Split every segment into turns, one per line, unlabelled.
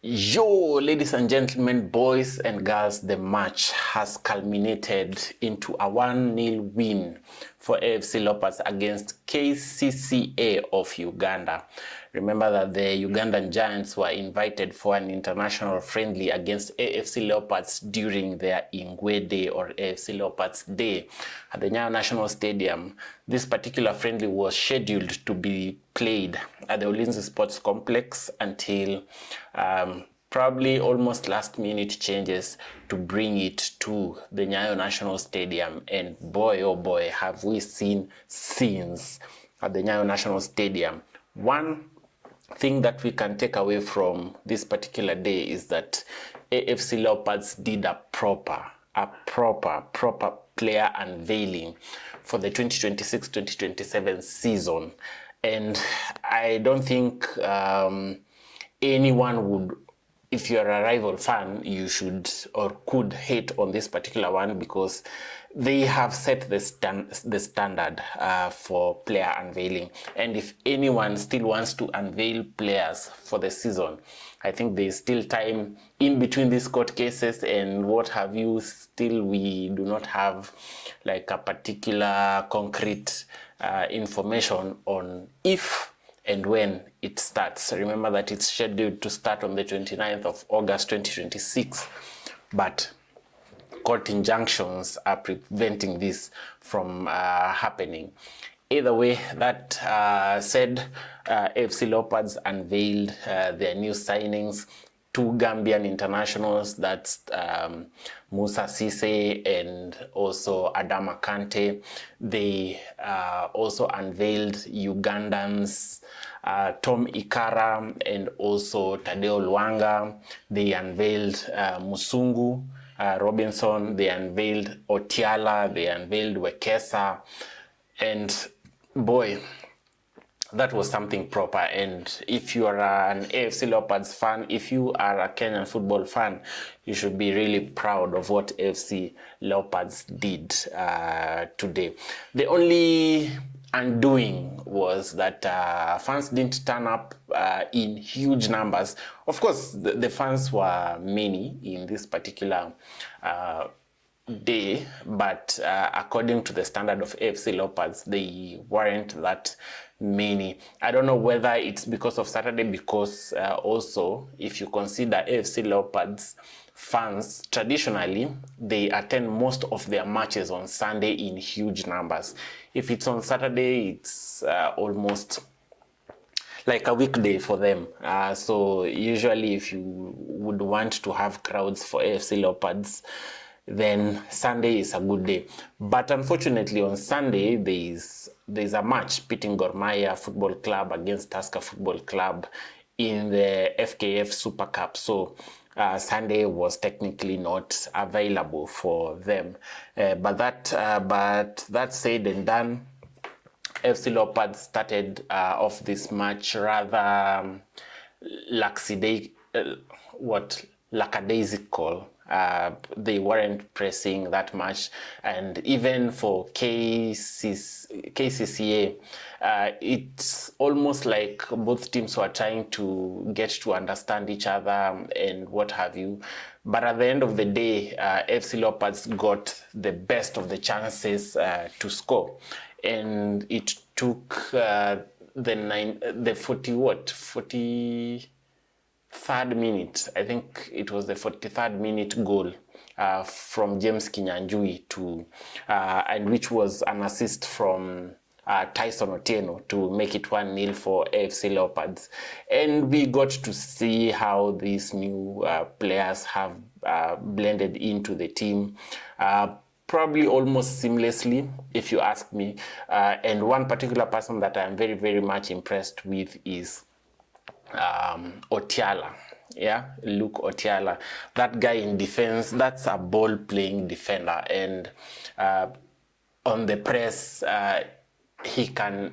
Yo, ladies and gentlemen, boys and girls, the match has culminated into a 1-0 win for AFC Leopards against KCCA of Uganda. Remember that the Ugandan Giants were invited for an international friendly against AFC Leopards during their Ingwe Day or AFC Leopards Day at the Nyayo National Stadium. This particular friendly was scheduled to be played at the Ulinzi Sports Complex until probably almost last minute changes to bring it to the Nyayo National Stadium. And boy, oh boy, have we seen scenes at the Nyayo National Stadium. One thing that we can take away from this particular day is that AFC Leopards did a proper player unveiling for the 2026-2027 season. And I don't think anyone would, if you're a rival fan, you should or could hate on this particular one, because they have set the standard for player unveiling. And if anyone still wants to unveil players for the season, I think there's still time in between these court cases and what have you. Still, we do not have like a particular concrete information on if and when it starts. Remember that it's scheduled to start on the 29th of August 2026, but court injunctions are preventing this from happening. Either way, that said, AFC Leopards unveiled their new signings. Two Gambian internationals, that's Musa Cisse and also Adama Kante. They also unveiled Ugandans Tom Ikara and also Tadeo Luanga. They unveiled Musungu Robinson. They unveiled Otiala. They unveiled Wekesa. And boy, that was something proper. And if you are an AFC Leopards fan, if you are a Kenyan football fan, you should be really proud of what AFC Leopards did today. The only undoing was that fans didn't turn up in huge numbers. Of course, the fans were many in this particular day, but according to the standard of AFC Leopards, they weren't that many. I don't know whether it's because of Saturday, because also if you consider AFC Leopards fans, traditionally they attend most of their matches on Sunday in huge numbers. If it's on Saturday, it's almost like a weekday for them. So usually if you would want to have crowds for AFC Leopards, then Sunday is a good day. But unfortunately on Sunday there's a match pitting Gor Mahia Football Club against Tusker Football Club in the FKF Super Cup. So Sunday was technically not available for them. But that said and done, FC Leopards started off this match rather lackadaisical. They weren't pressing that much, and even for KCCA, it's almost like both teams were trying to get to understand each other and what have you. But at the end of the day, FC Leopards got the best of the chances to score, and it took the 43rd minute, I think it was the 43rd minute goal from James Kinyanjui to and which was an assist from Tyson Otieno to make it 1-0 for AFC Leopards. And we got to see how these new players have blended into the team, probably almost seamlessly, if you ask me. And one particular person that I'm very, very much impressed with is Otiala. Luke Otiala. That guy in defense, that's a ball-playing defender, and on the press, he can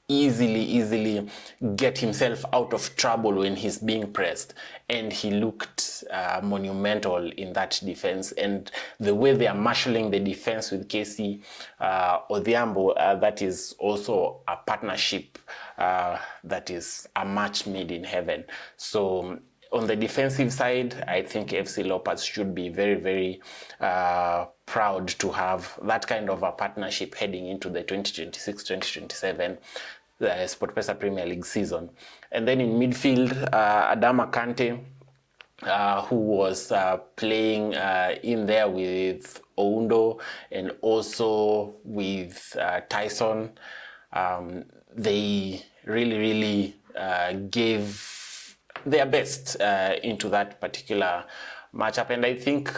easily get himself out of trouble when he's being pressed, and he looked monumental in that defense. And the way they are marshalling the defense with KC Odhiambo, that is also a partnership that is a match made in heaven. So on the defensive side, I think FC Leopards should be very, very proud to have that kind of a partnership heading into the 2026-2027 SportPesa Premier League season. And then in midfield, Adama Kante, who was playing in there with Oundo and also with Tyson. They really gave their best into that particular matchup, and I think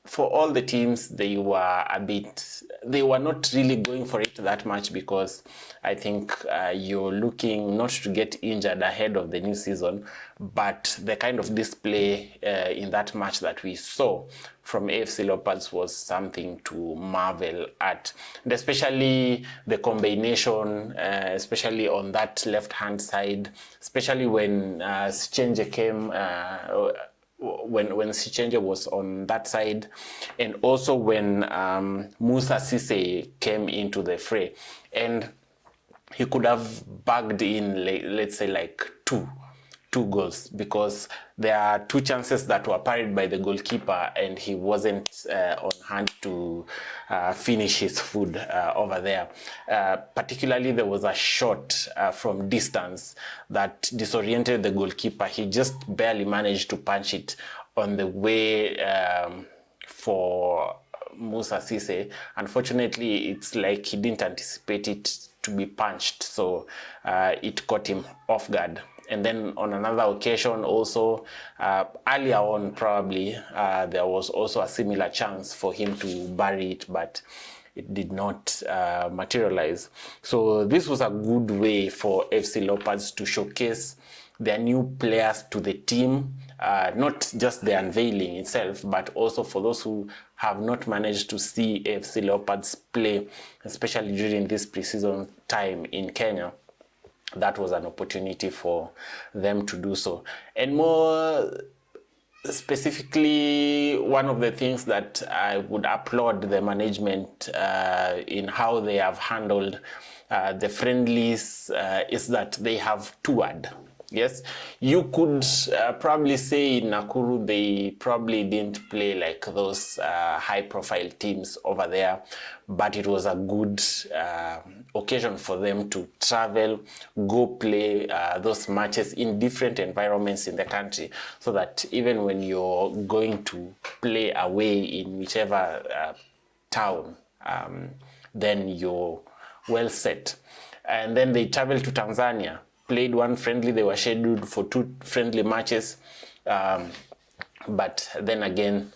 for all the teams, they were not really going for it that much, because I think you're looking not to get injured ahead of the new season, but the kind of display in that match that we saw from AFC Leopards was something to marvel at, and especially the combination, especially on that left-hand side, especially when Sichenje came, when Sichenje was on that side, and also when Musa Cisse came into the fray, and he could have bagged in, let's say, like two goals, because there are two chances that were parried by the goalkeeper and he wasn't on hand to finish his food over there. Particularly, there was a shot from distance that disoriented the goalkeeper. He just barely managed to punch it on the way for Musa Cisse. Unfortunately, it's like he didn't anticipate it to be punched, so it caught him off guard. And then on another occasion also, earlier on probably, there was also a similar chance for him to bury it, but it did not materialize. So this was a good way for FC Leopards to showcase their new players to the team, not just the unveiling itself, but also for those who have not managed to see FC Leopards play, especially during this preseason time in Kenya. That was an opportunity for them to do so. And more specifically, one of the things that I would applaud the management in how they have handled the friendlies is that they have toured. Yes, you could probably say in Nakuru they probably didn't play like those high-profile teams over there, but it was a good occasion for them to travel, go play those matches in different environments in the country, so that even when you're going to play away in whichever town, then you're well set. And then they traveled to Tanzania, played one friendly. They were scheduled for 2 friendly matches, but then again,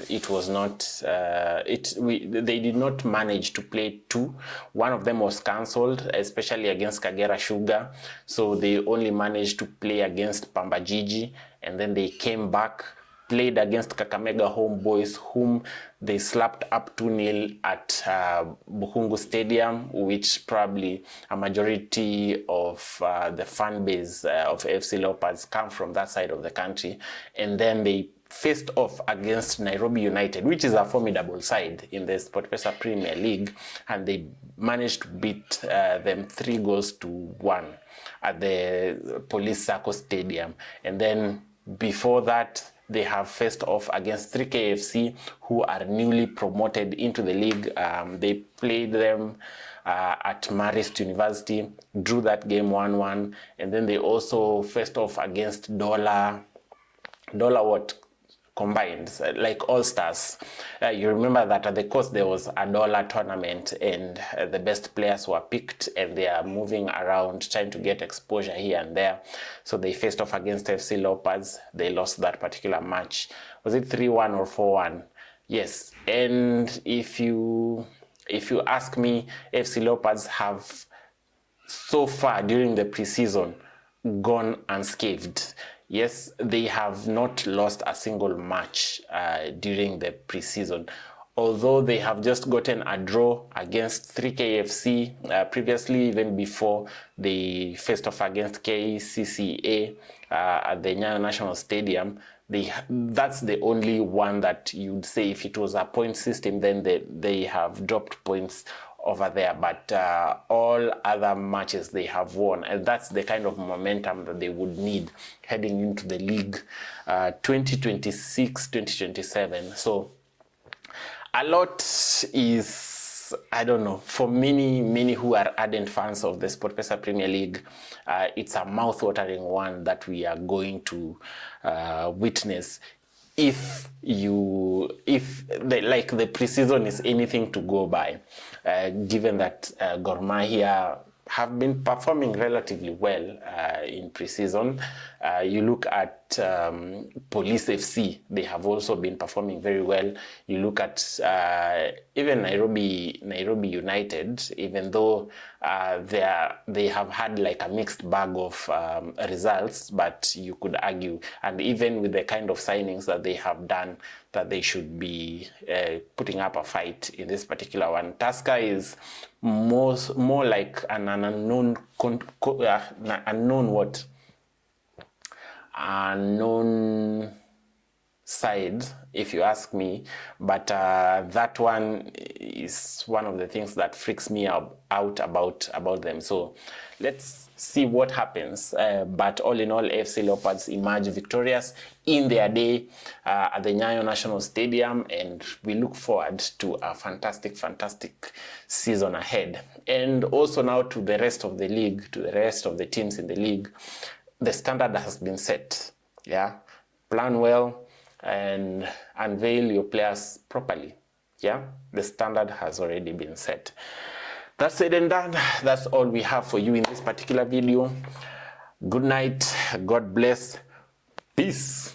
it was not. They did not manage to play 2. One of them was cancelled, especially against Kagera Sugar. So they only managed to play against Pambajiji, and then they came back, played against Kakamega Homeboys, whom they slapped up 2-0 at Bukhungu Stadium, which probably a majority of the fan base of FC Leopards come from that side of the country. And then they faced off against Nairobi United, which is a formidable side in the SportPesa Premier League, and they managed to beat them 3-1 at the Police Sacco Stadium. And then before that, they have faced off against 3KFC, who are newly promoted into the league. They played them at Marist University, drew that game 1-1, and then they also faced off against Dollar combined, like All Stars. You remember that at the coast there was a dollar tournament, and the best players were picked, and they are moving around trying to get exposure here and there. So they faced off against FC Leopards. They lost that particular match. Was it 3-1 or 4-1? Yes. And if you ask me, FC Leopards have so far during the preseason gone unscathed. Yes, they have not lost a single match during the preseason, although they have just gotten a draw against 3KFC previously. Even before they faced off against KCCA at the Nyayo National Stadium. That's the only one that you'd say, if it was a point system, then they have dropped points over there, but all other matches they have won, and that's the kind of momentum that they would need heading into the league 2026-2027. So a lot is, I don't know, for many who are ardent fans of the SportPesa Premier League, it's a mouth-watering one that we are going to witness if the preseason is anything to go by, given that Gor Mahia have been performing relatively well in preseason. You look at Police FC, they have also been performing very well. You look at even Nairobi United, even though they have had like a mixed bag of results, but you could argue, and even with the kind of signings that they have done, that they should be putting up a fight in this particular one. Tusker is more like an unknown side, if you ask me, but that one is one of the things that freaks me out about them. So let's see what happens, but all in all, AFC Leopards emerge victorious in their day at the Nyayo National Stadium, and we look forward to a fantastic season ahead. And also now to the rest of the league, to the rest of the teams in the league, the standard has been set. Yeah, plan well and unveil your players properly. Yeah, the standard has already been set. That's said and done. That's all we have for you in this particular video. Good night. God bless. Peace.